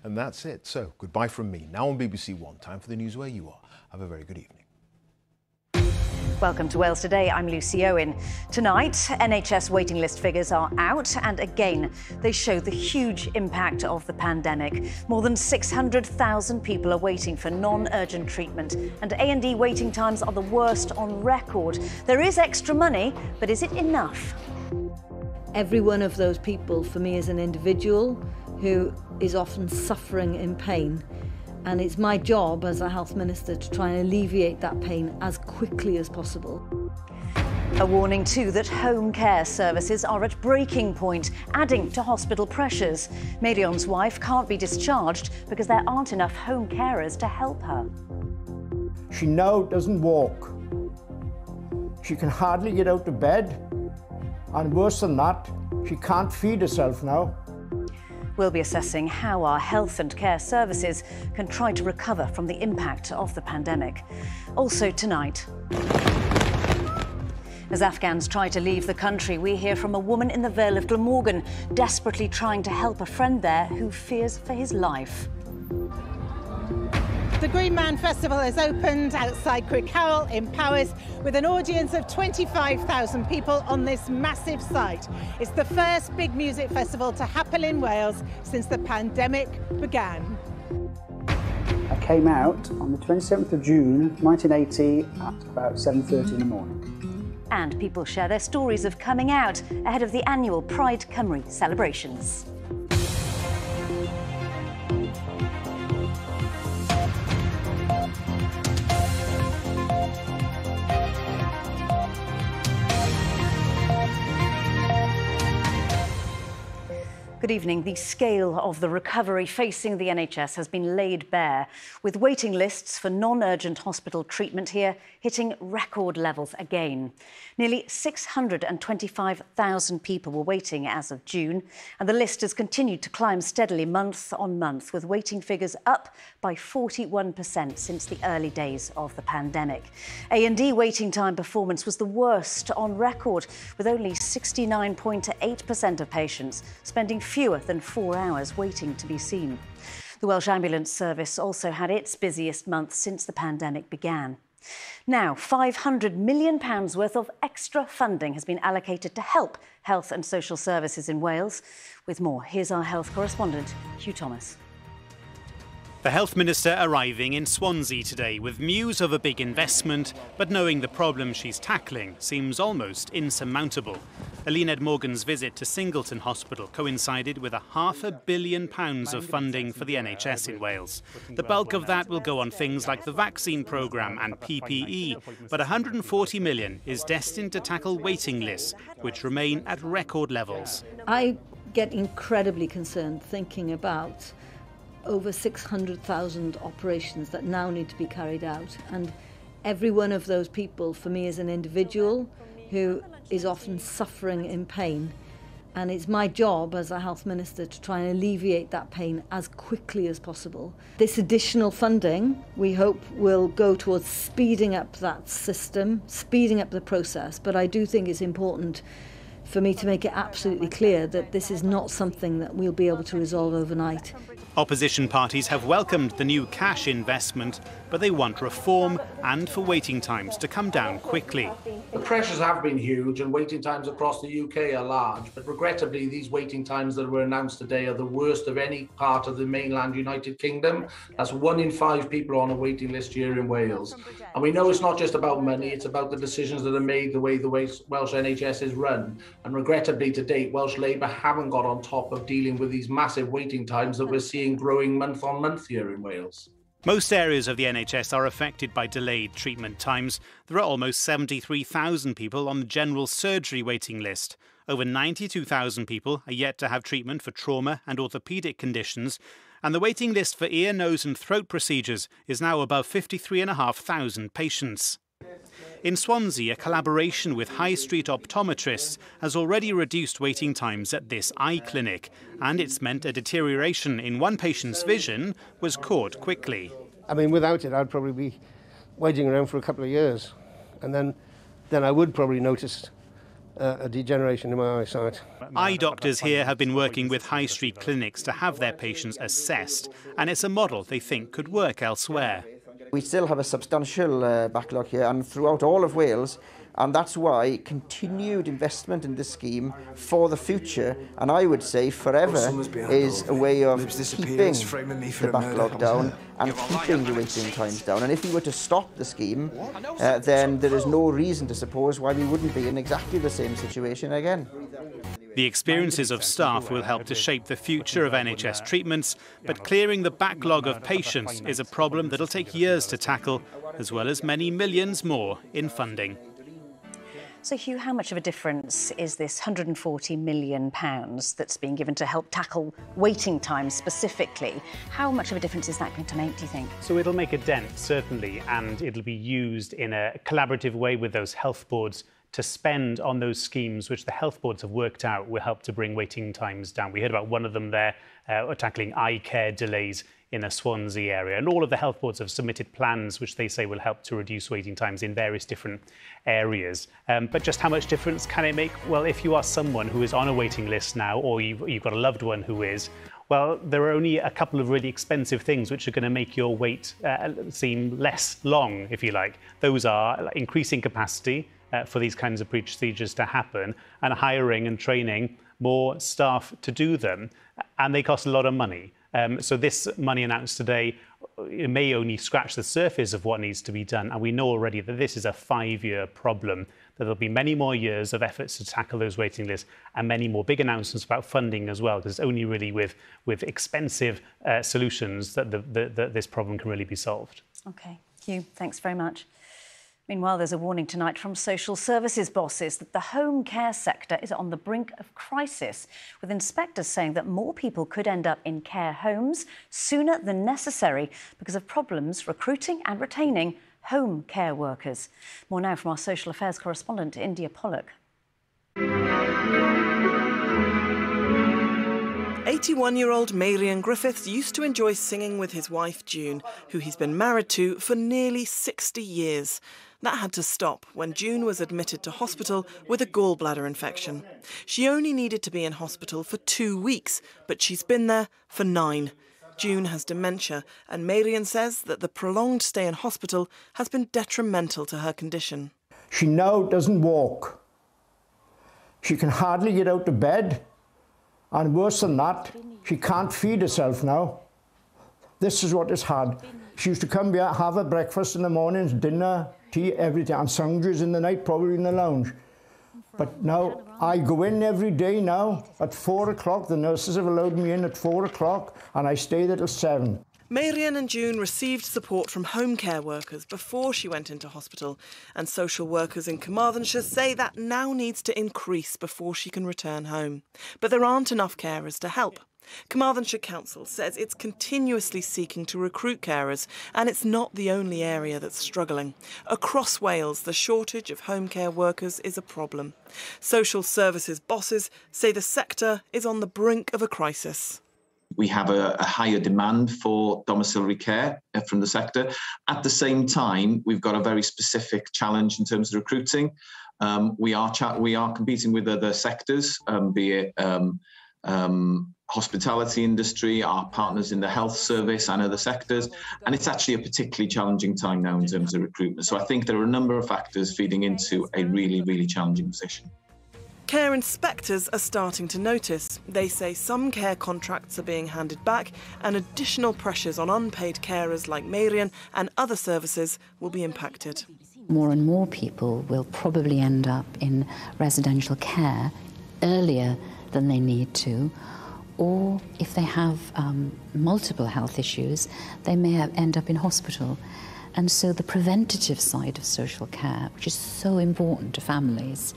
And that's it. So, goodbye from me. Now on BBC One, time for the news where you are. Have a very good evening. Welcome to Wales Today. I'm Lucy Owen. Tonight, NHS waiting list figures are out, and again, they show the huge impact of the pandemic. More than 600,000 people are waiting for non-urgent treatment, and A&E waiting times are the worst on record. There is extra money, but is it enough? Every one of those people, for me, is an individual who is often suffering in pain. And it's my job as a health minister to try and alleviate that pain as quickly as possible. A warning too that home care services are at breaking point, adding to hospital pressures. Marion's wife can't be discharged because there aren't enough home carers to help her. She now doesn't walk. She can hardly get out of bed. And worse than that, she can't feed herself now. We'll be assessing how our health and care services can try to recover from the impact of the pandemic. Also tonight, as Afghans try to leave the country, we hear from a woman in the Vale of Glamorgan desperately trying to help a friend there who fears for his life. The Green Man Festival has opened outside Crickhowell in Powys with an audience of 25,000 people on this massive site. It's the first big music festival to happen in Wales since the pandemic began. I came out on the 27th of June 1980 at about 7:30 in the morning. And people share their stories of coming out ahead of the annual Pride Cymru celebrations. Good evening. The scale of the recovery facing the NHS has been laid bare, with waiting lists for non-urgent hospital treatment here hitting record levels again. Nearly 625,000 people were waiting as of June, and the list has continued to climb steadily month on month, with waiting figures up by 41% since the early days of the pandemic. A&E waiting time performance was the worst on record, with only 69.8% of patients spending fewer than 4 hours waiting to be seen. The Welsh Ambulance Service also had its busiest month since the pandemic began. Now, £500 million worth of extra funding has been allocated to help health and social services in Wales. With more, here's our health correspondent, Hugh Thomas. The Health Minister arriving in Swansea today with news of a big investment, but knowing the problem she's tackling seems almost insurmountable. Eluned Morgan's visit to Singleton Hospital coincided with £500 million of funding for the NHS in Wales. The bulk of that will go on things like the vaccine programme and PPE, but £140 million is destined to tackle waiting lists, which remain at record levels. I get incredibly concerned thinking about over 600,000 operations that now need to be carried out, and every one of those people for me is an individual who is often suffering in pain, and it's my job as a health minister to try and alleviate that pain as quickly as possible. This additional funding we hope will go towards speeding up that system, speeding up the process, but I do think it's important for me to make it absolutely clear that this is not something that we'll be able to resolve overnight. Opposition parties have welcomed the new cash investment, but they want reform and for waiting times to come down quickly. The pressures have been huge and waiting times across the UK are large, but regrettably these waiting times that were announced today are the worst of any part of the mainland United Kingdom. That's 1 in 5 people on a waiting list here in Wales. And we know it's not just about money, it's about the decisions that are made, the way the Welsh NHS is run. And regrettably to date, Welsh Labour haven't got on top of dealing with these massive waiting times that we're seeing growing month on month here in Wales. Most areas of the NHS are affected by delayed treatment times. There are almost 73,000 people on the general surgery waiting list. Over 92,000 people are yet to have treatment for trauma and orthopaedic conditions. And the waiting list for ear, nose and throat procedures is now above 53,500 patients. In Swansea, a collaboration with high street optometrists has already reduced waiting times at this eye clinic, and it's meant a deterioration in one patient's vision was caught quickly. I mean, without it, I'd probably be waiting around for a couple of years, and then I would probably notice a degeneration in my eyesight. Eye doctors here have been working with high street clinics to have their patients assessed, and it's a model they think could work elsewhere. We still have a substantial backlog here and throughout all of Wales, and that's why continued investment in this scheme for the future, and I would say forever, is a way of keeping the backlog down and keeping the waiting times down. And if we were to stop the scheme, then there is no reason to suppose why we wouldn't be in exactly the same situation again. The experiences of staff will help to shape the future of NHS treatments, but clearing the backlog of patients is a problem that'll take years to tackle, as well as many millions more in funding. So, Hugh, how much of a difference is this £140 million that's being given to help tackle waiting times specifically? How much of a difference is that going to make, do you think? So it'll make a dent, certainly, and it'll be used in a collaborative way with those health boards to spend on those schemes which the health boards have worked out will help to bring waiting times down. We heard about one of them there, tackling eye care delays in a Swansea area. And all of the health boards have submitted plans which they say will help to reduce waiting times in various different areas. But just how much difference can it make? Well, if you are someone who is on a waiting list now, or you've got a loved one who is, well, there are only a couple of really expensive things which are going to make your wait seem less long, if you like. Those are increasing capacity for these kinds of procedures to happen, and hiring and training more staff to do them. And they cost a lot of money. So this money announced today, it may only scratch the surface of what needs to be done. And we know already that this is a 5-year problem, that there'll be many more years of efforts to tackle those waiting lists and many more big announcements about funding as well, because it's only really with expensive solutions that this problem can really be solved. OK, Hugh, thanks very much. Meanwhile, there's a warning tonight from social services bosses that the home care sector is on the brink of crisis, with inspectors saying that more people could end up in care homes sooner than necessary because of problems recruiting and retaining home care workers. More now from our social affairs correspondent, India Pollock. 81-year-old Marian Griffiths used to enjoy singing with his wife June, who he's been married to for nearly 60 years. That had to stop when June was admitted to hospital with a gallbladder infection. She only needed to be in hospital for 2 weeks, but she's been there for 9. June has dementia, and Marian says that the prolonged stay in hospital has been detrimental to her condition. She now doesn't walk. She can hardly get out of bed. And worse than that, she can't feed herself now. This is what it's hard. She used to come here, have her breakfast in the mornings, dinner, tea, everything, and sandwiches in the night, probably in the lounge. But now, I go in every day now at 4 o'clock. The nurses have allowed me in at 4 o'clock, and I stay there till 7. Marian and June received support from home care workers before she went into hospital, and social workers in Carmarthenshire say that now needs to increase before she can return home. But there aren't enough carers to help. Carmarthenshire Council says it's continuously seeking to recruit carers, and it's not the only area that's struggling. Across Wales, the shortage of home care workers is a problem. Social services bosses say the sector is on the brink of a crisis. We have a higher demand for domiciliary care from the sector. At the same time, we've got a very specific challenge in terms of recruiting. We are competing with other sectors, be it hospitality industry, our partners in the health service and other sectors. And it's actually a particularly challenging time now in terms of recruitment. So I think there are a number of factors feeding into a really, really challenging position. Care inspectors are starting to notice. They say some care contracts are being handed back, and additional pressures on unpaid carers like Marian and other services will be impacted. More and more people will probably end up in residential care earlier than they need to, or if they have multiple health issues, they may end up in hospital. And so the preventative side of social care, which is so important to families,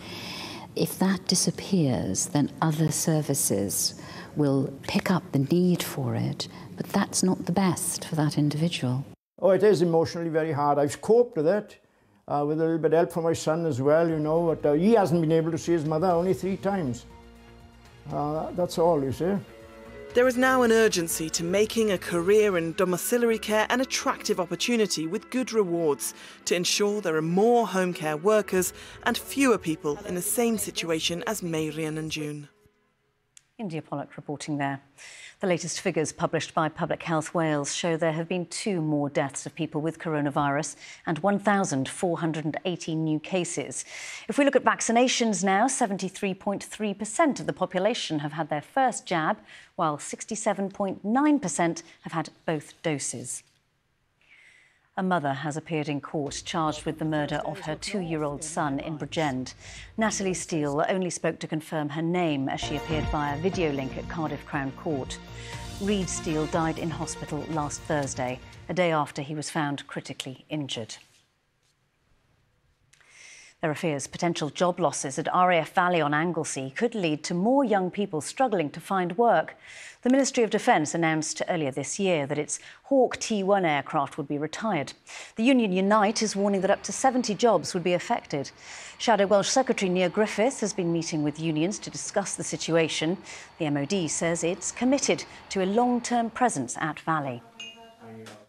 if that disappears, then other services will pick up the need for it, but that's not the best for that individual. Oh, it is emotionally very hard. I've coped with it, with a little bit of help from my son as well, you know, but he hasn't been able to see his mother only 3 times. That's all, you see. There is now an urgency to making a career in domiciliary care an attractive opportunity with good rewards to ensure there are more home care workers and fewer people in the same situation as Marian and June. India Pollock reporting there. The latest figures published by Public Health Wales show there have been 2 more deaths of people with coronavirus and 1,480 new cases. If we look at vaccinations now, 73.3% of the population have had their first jab, while 67.9% have had both doses. A mother has appeared in court charged with the murder of her 2-year-old son in Bridgend. Natalie Steele only spoke to confirm her name as she appeared via video link at Cardiff Crown Court. Reid Steele died in hospital last Thursday, a day after he was found critically injured. There are fears potential job losses at RAF Valley on Anglesey could lead to more young people struggling to find work. The Ministry of Defence announced earlier this year that its Hawk T1 aircraft would be retired. The union Unite is warning that up to 70 jobs would be affected. Shadow Welsh Secretary Neil Griffith has been meeting with unions to discuss the situation. The MOD says it's committed to a long-term presence at Valley.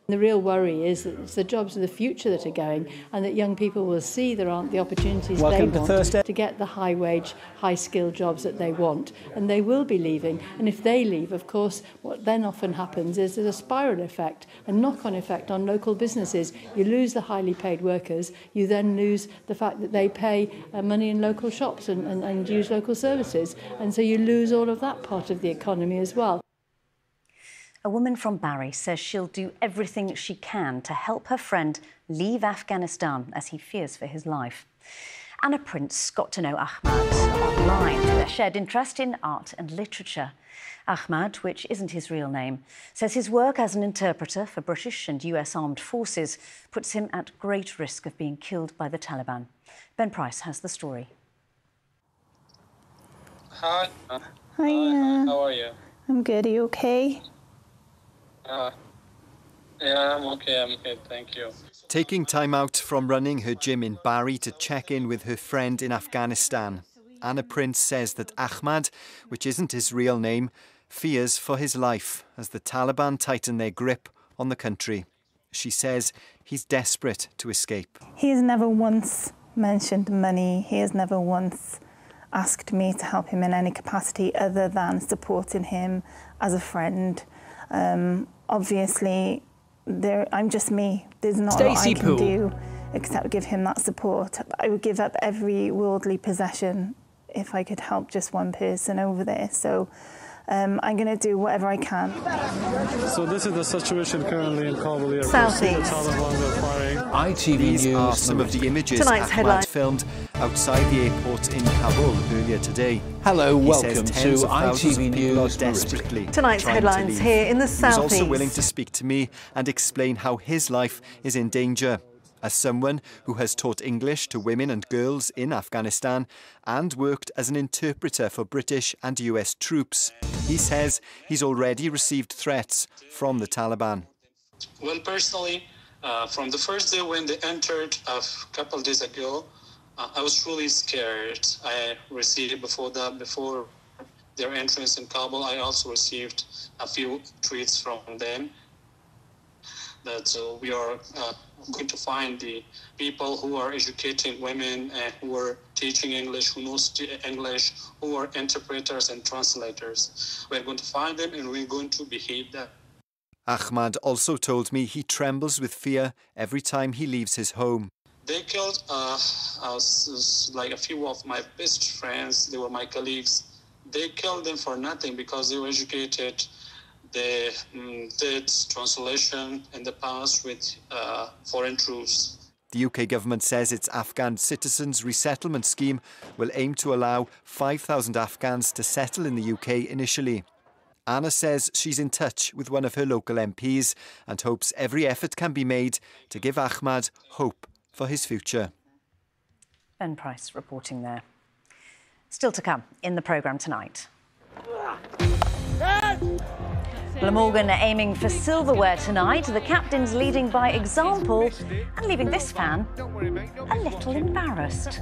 The real worry is that it's the jobs of the future that are going, and that young people will see there aren't the opportunities they want to get the high-wage, high-skilled jobs that they want, and they will be leaving. And if they leave, of course, what then often happens is there's a spiral effect, a knock-on effect on local businesses. You lose the highly paid workers, you then lose the fact that they pay money in local shops and use local services, and so you lose all of that part of the economy as well. A woman from Barry says she'll do everything she can to help her friend leave Afghanistan as he fears for his life. Anna Prince got to know Ahmad online through their shared interest in art and literature. Ahmad, which isn't his real name, says his work as an interpreter for British and US armed forces puts him at great risk of being killed by the Taliban. Ben Price has the story. Hi. Hi. How are you? I'm good. Are you okay? Yeah, I'm okay, thank you. Taking time out from running her gym in Barry to check in with her friend in Afghanistan, Anna Prince says that Ahmad, which isn't his real name, fears for his life as the Taliban tighten their grip on the country. She says he's desperate to escape. He has never once mentioned money. He has never once asked me to help him in any capacity other than supporting him as a friend. Obviously, I'm just me. There's not a lot I can do except give him that support. I would give up every worldly possession if I could help just one person over there. So I'm going to do whatever I can. So this is the situation currently in Kabul. Southeast. ITV These News are some of the images Ahmad filmed outside the airport in Kabul earlier today. Hello, he welcome to ITV News. Desperately Tonight's headlines here in the Southeast. He's also willing to speak to me and explain how his life is in danger. As someone who has taught English to women and girls in Afghanistan and worked as an interpreter for British and US troops, he says he's already received threats from the Taliban. Well, personally, from the first day when they entered a couple of days ago, I was truly scared. I received before their entrance in Kabul, I also received a few tweets from them that we are going to find the people who are educating women, who are teaching English, who knows English, who are interpreters and translators. We're going to find them and we're going to behave them. Ahmad also told me he trembles with fear every time he leaves his home. They killed like a few of my best friends. They were my colleagues. They killed them for nothing because they were educated. They did translation in the past with foreign troops. The UK government says its Afghan citizens resettlement scheme will aim to allow 5,000 Afghans to settle in the UK initially. Anna says she's in touch with one of her local MPs and hopes every effort can be made to give Ahmad hope for his future. Ben Price reporting there. Still to come in the programme tonight. Glamorgan aiming for silverware tonight. The captains leading by example and leaving this fan a little embarrassed.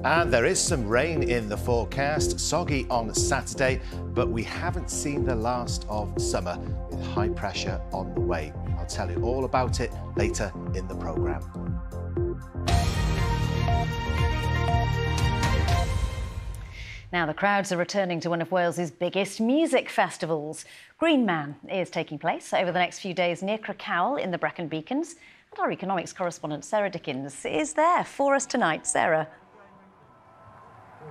And there is some rain in the forecast, soggy on Saturday, but we haven't seen the last of summer with high pressure on the way. I'll tell you all about it later in the programme. Now the crowds are returning to one of Wales's biggest music festivals. Green Man is taking place over the next few days near Casualty in the Brecon Beacons. And our economics correspondent Sarah Dickens is there for us tonight. Sarah.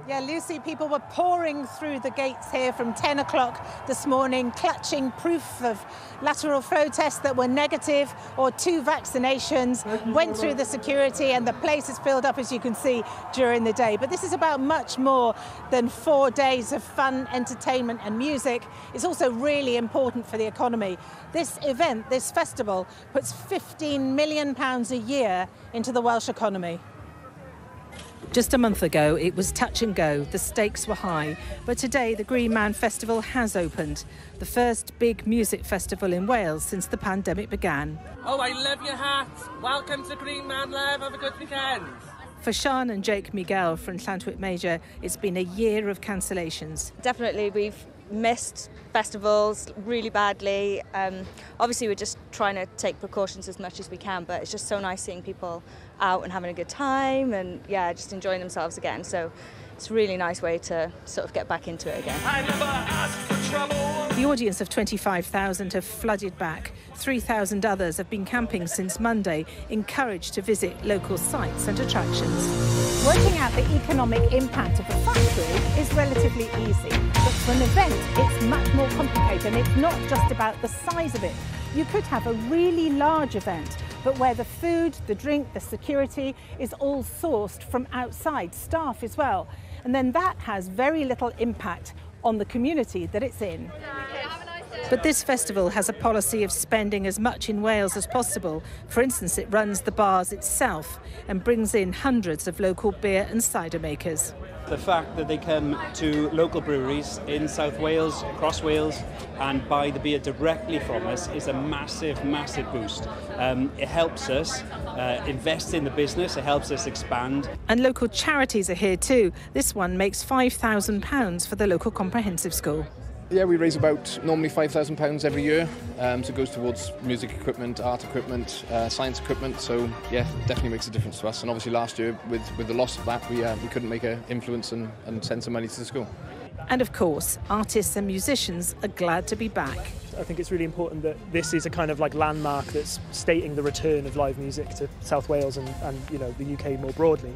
Yeah, Lucy, people were pouring through the gates here from 10 o'clock this morning, clutching proof of lateral flow tests that were negative or 2 vaccinations, went through the security, and the place is filled up, as you can see, during the day. But this is about much more than 4 days of fun, entertainment and music. It's also really important for the economy. This event, this festival, puts £15 million a year into the Welsh economy. Just a month ago, it was touch and go. The stakes were high. But today, the Green Man Festival has opened. The first big music festival in Wales since the pandemic began. Oh, I love your hat. Welcome to Green Man, love. Have a good weekend. For Sian and Jake Miguel from Llantwit Major, it's been a year of cancellations. Definitely, we've missed festivals really badly. Obviously, we're just trying to take precautions as much as we can, but it's just so nice seeing people out and having a good time and, yeah, just enjoying themselves again. So it's a really nice way to sort of get back into it again. The audience of 25,000 have flooded back. 3,000 others have been camping since Monday, encouraged to visit local sites and attractions. Working out the economic impact of the factory is relatively easy, but for an event it's much more complicated, and it's not just about the size of it. You could have a really large event, but where the food, the drink, the security is all sourced from outside, staff as well, and then that has very little impact on the community that it's in. But this festival has a policy of spending as much in Wales as possible. For instance, it runs the bars itself and brings in hundreds of local beer and cider makers. The fact that they come to local breweries in South Wales, across Wales, and buy the beer directly from us is a massive, massive boost. It helps us invest in the business, it helps us expand. And local charities are here too. This one makes £5,000 for the local comprehensive school. Yeah, we raise about normally £5,000 every year, so it goes towards music equipment, art equipment, science equipment, so yeah, definitely makes a difference to us. And obviously last year, with the loss of that, we couldn't make an influence and send some money to the school. And of course, artists and musicians are glad to be back. I think it's really important that this is a kind of like landmark that's stating the return of live music to South Wales and you know, the UK more broadly.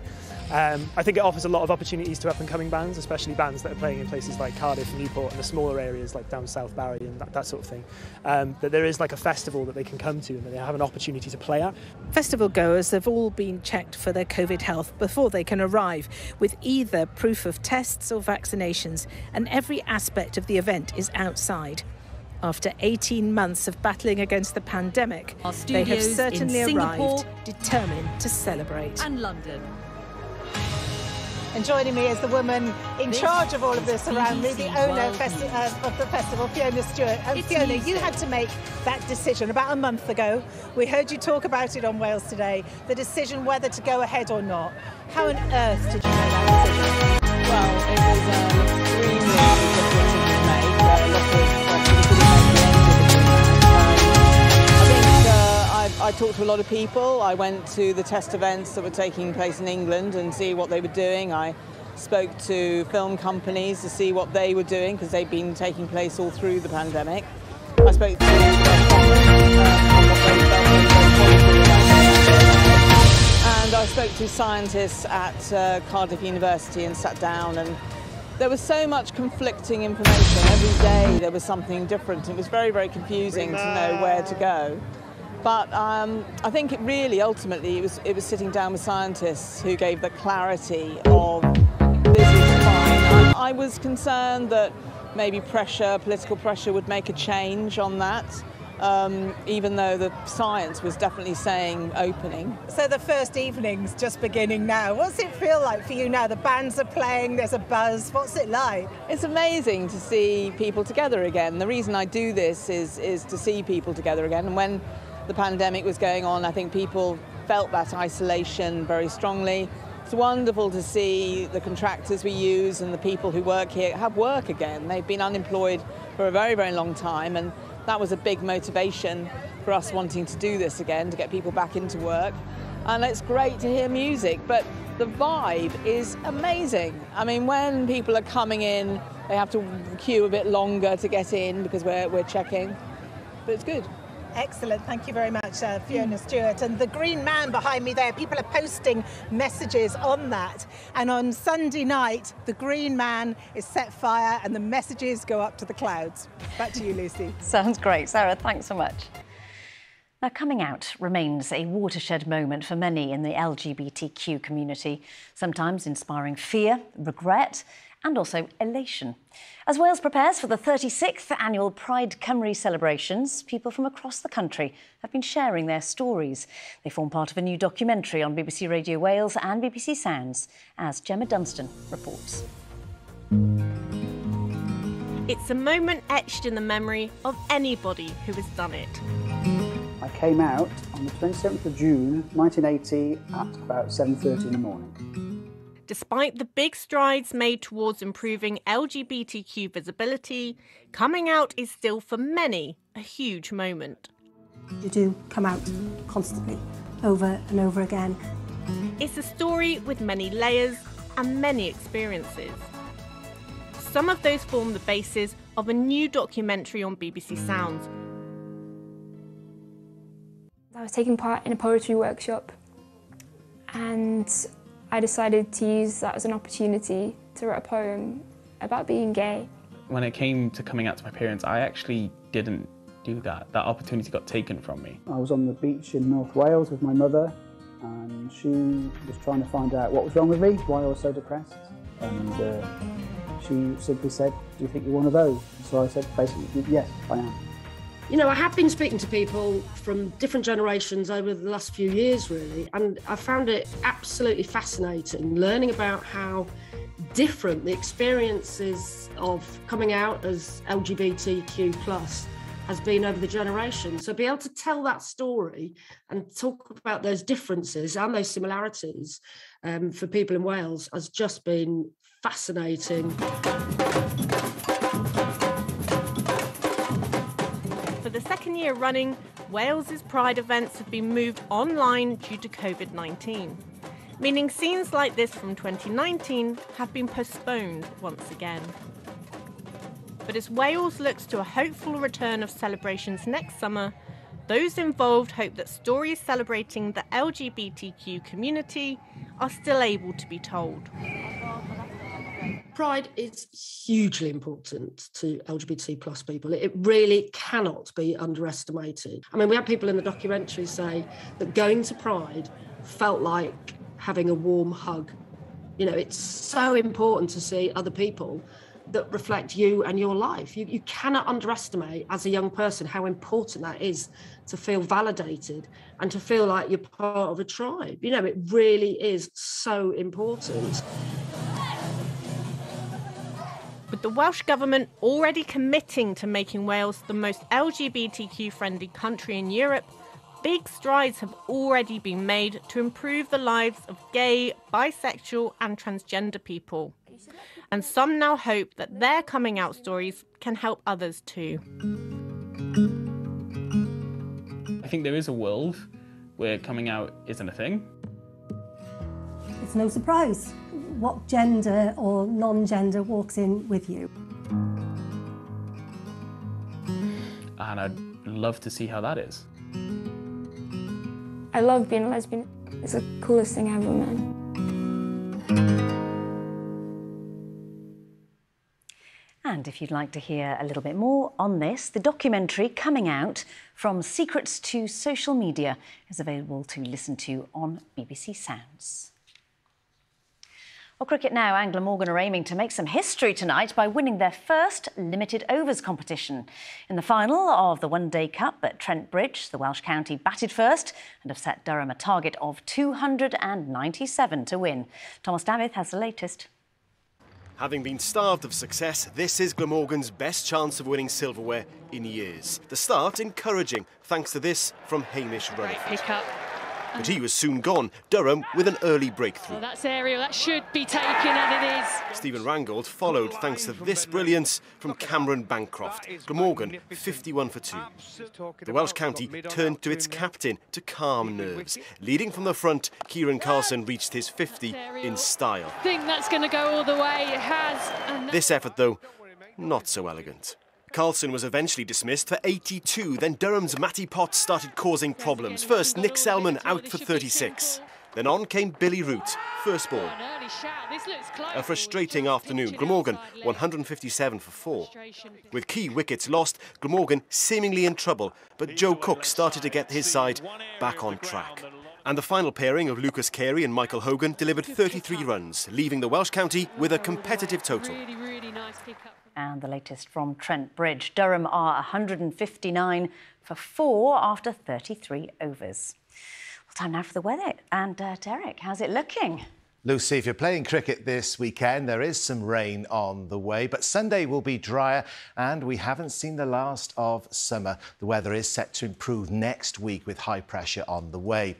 I think it offers a lot of opportunities to up-and-coming bands, especially bands that are playing in places like Cardiff and Newport and the smaller areas like down South Barry and that sort of thing. That there is like a festival that they can come to and that they have an opportunity to play at. Festival goers have all been checked for their COVID health before they can arrive, with either proof of tests or vaccinations, and every aspect of the event is outside. After 18 months of battling against the pandemic, they have certainly arrived, determined to celebrate. And London. And joining me is the woman in charge of all of this around me, the owner of the festival, Fiona Stewart. And Fiona, you had to make that decision about a month ago. We heard you talk about it on Wales Today, the decision whether to go ahead or not. How on earth did you make that decision? Well, it was an extremely difficult decision to make. A lot of I talked to a lot of people. I went to the test events that were taking place in England and see what they were doing. I spoke to film companies to see what they were doing because they've been taking place all through the pandemic. I spoke to on what they felt and I spoke to scientists at Cardiff University and sat down, and there was so much conflicting information. Every day there was something different. It was very, very confusing to know where to go. But I think it really, ultimately, it was sitting down with scientists who gave the clarity of this is fine. I was concerned that maybe political pressure would make a change on that, even though the science was definitely saying opening. So the first evening's just beginning now. What's it feel like for you now? The bands are playing, there's a buzz. What's it like? It's amazing to see people together again. The reason I do this is to see people together again. And when the pandemic was going on, I think people felt that isolation very strongly, It's wonderful to see the contractors we use and the people who work here have work again. They've been unemployed for a very, very long time, and that was a big motivation for us wanting to do this again, to get people back into work. And it's great to hear music, but the vibe is amazing. I mean, when people are coming in, they have to queue a bit longer to get in because we're checking, but it's good. Excellent, thank you very much, Fiona Stewart. And the green man behind me there, people are posting messages on that. And on Sunday night, the green man is set fire and the messages go up to the clouds. Back to you, Lucy. Sounds great. Sarah, thanks so much. Now, coming out remains a watershed moment for many in the LGBTQ community, sometimes inspiring fear, regret, and also elation. As Wales prepares for the 36th annual Pride Cymru celebrations, people from across the country have been sharing their stories. They form part of a new documentary on BBC Radio Wales and BBC Sounds, as Gemma Dunstan reports. It's a moment etched in the memory of anybody who has done it. I came out on the 27th of June 1980 at about 7:30 in the morning. Despite the big strides made towards improving LGBTQ visibility, coming out is still for many a huge moment. You do come out constantly, over and over again. It's a story with many layers and many experiences. Some of those form the basis of a new documentary on BBC Sounds. I was taking part in a poetry workshop and I decided to use that as an opportunity to write a poem about being gay. When it came to coming out to my parents, I actually didn't do that. That opportunity got taken from me. I was on the beach in North Wales with my mother and she was trying to find out what was wrong with me, why I was so depressed. And she simply said, "Do you think you're one of those?" So I said basically, yes, I am. You know, I have been speaking to people from different generations over the last few years, really, and I found it absolutely fascinating learning about how different the experiences of coming out as LGBTQ+ has been over the generations. So be able to tell that story and talk about those differences and those similarities for people in Wales has just been fascinating. For the second year running, Wales's Pride events have been moved online due to COVID-19, meaning scenes like this from 2019 have been postponed once again. But as Wales looks to a hopeful return of celebrations next summer, those involved hope that stories celebrating the LGBTQ community are still able to be told. Pride is hugely important to LGBT+ people. It really cannot be underestimated. I mean, we had people in the documentary say that going to Pride felt like having a warm hug. You know, it's so important to see other people that reflect you and your life. You cannot underestimate as a young person how important that is to feel validated and to feel like you're part of a tribe. You know, it really is so important. With the Welsh Government already committing to making Wales the most LGBTQ-friendly country in Europe, big strides have already been made to improve the lives of gay, bisexual and transgender people. And some now hope that their coming out stories can help others too. I think there is a world where coming out isn't a thing. It's no surprise what gender or non-gender walks in with you. And I'd love to see how that is. I love being a lesbian. It's the coolest thing ever, man. And if you'd like to hear a little bit more on this, the documentary Coming Out, From Secrets to Social Media, is available to listen to on BBC Sounds. Well, cricket now, Anglo Morgan are aiming to make some history tonight by winning their first limited overs competition. In the final of the One Day Cup at Trent Bridge, the Welsh county batted first and have set Durham a target of 297 to win. Thomas Davitt has the latest. Having been starved of success, this is Glamorgan's best chance of winning silverware in years. The start encouraging, thanks to this from Hamish Rutherford. Great pick up. But he was soon gone. Durham with an early breakthrough. Well, that's aerial. That should be taken, and it is. Stephen Rangold followed thanks to this brilliance from Cameron Bancroft. Glamorgan 51 for 2. The Welsh county turned to its captain to calm nerves. Leading from the front, Kieran Carlson reached his 50 in style. I think that's going to go all the way. It has. This effort, though, not so elegant. Carlson was eventually dismissed for 82, then Durham's Matty Potts started causing problems. First, Nick Selman out for 36. Then on came Billy Root, first ball. A frustrating afternoon. Glamorgan 157 for 4. With key wickets lost, Glamorgan seemingly in trouble, but Joe Cook started to get his side back on track. And the final pairing of Lucas Carey and Michael Hogan delivered 33 runs, leaving the Welsh county with a competitive total. And the latest from Trent Bridge. Durham are 159 for 4 after 33 overs. Well, time now for the weather. And Derek, how's it looking? Lucy, if you're playing cricket this weekend, there is some rain on the way, but Sunday will be drier and we haven't seen the last of summer. The weather is set to improve next week with high pressure on the way.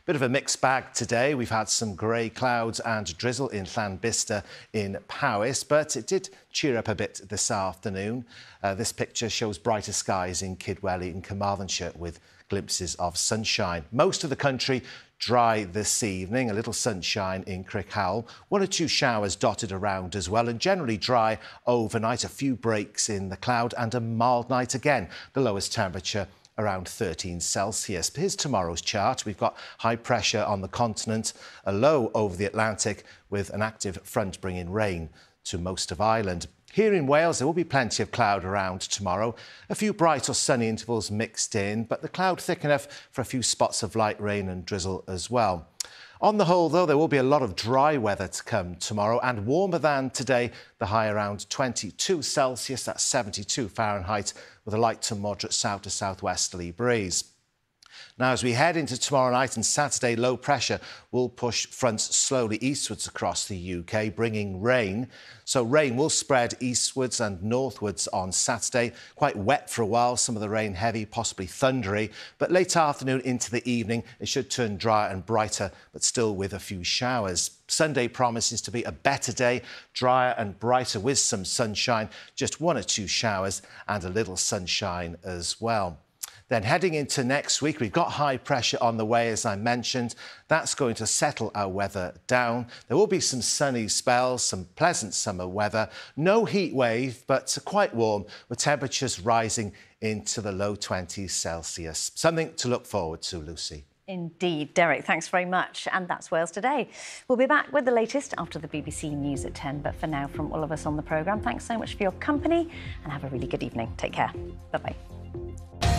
Bit of a mixed bag today. We've had some grey clouds and drizzle in Llanbista in Powys, but it did cheer up a bit this afternoon. This picture shows brighter skies in Kidwelly in Carmarthenshire with glimpses of sunshine. Most of the country dry this evening, a little sunshine in Crickhowell, 1 or 2 showers dotted around as well, and generally dry overnight, a few breaks in the cloud and a mild night again. The lowest temperature around 13 Celsius. Here's tomorrow's chart. We've got high pressure on the continent, a low over the Atlantic with an active front bringing rain to most of Ireland. Here in Wales, there will be plenty of cloud around tomorrow. A few bright or sunny intervals mixed in, but the cloud thick enough for a few spots of light rain and drizzle as well. On the whole, though, there will be a lot of dry weather to come tomorrow and warmer than today, the high around 22 Celsius, that's 72 Fahrenheit, with a light to moderate south to southwesterly breeze. Now, as we head into tomorrow night and Saturday, low pressure will push fronts slowly eastwards across the UK, bringing rain. So rain will spread eastwards and northwards on Saturday. Quite wet for a while, some of the rain heavy, possibly thundery. But late afternoon into the evening, it should turn drier and brighter, but still with a few showers. Sunday promises to be a better day, drier and brighter with some sunshine, just 1 or 2 showers and a little sunshine as well. Then heading into next week, we've got high pressure on the way, as I mentioned. That's going to settle our weather down. There will be some sunny spells, some pleasant summer weather. No heat wave, but quite warm, with temperatures rising into the low 20s Celsius. Something to look forward to, Lucy. Indeed. Derek, thanks very much. And that's Wales Today. We'll be back with the latest after the BBC News at 10. But for now, from all of us on the programme, thanks so much for your company and have a really good evening. Take care. Bye-bye.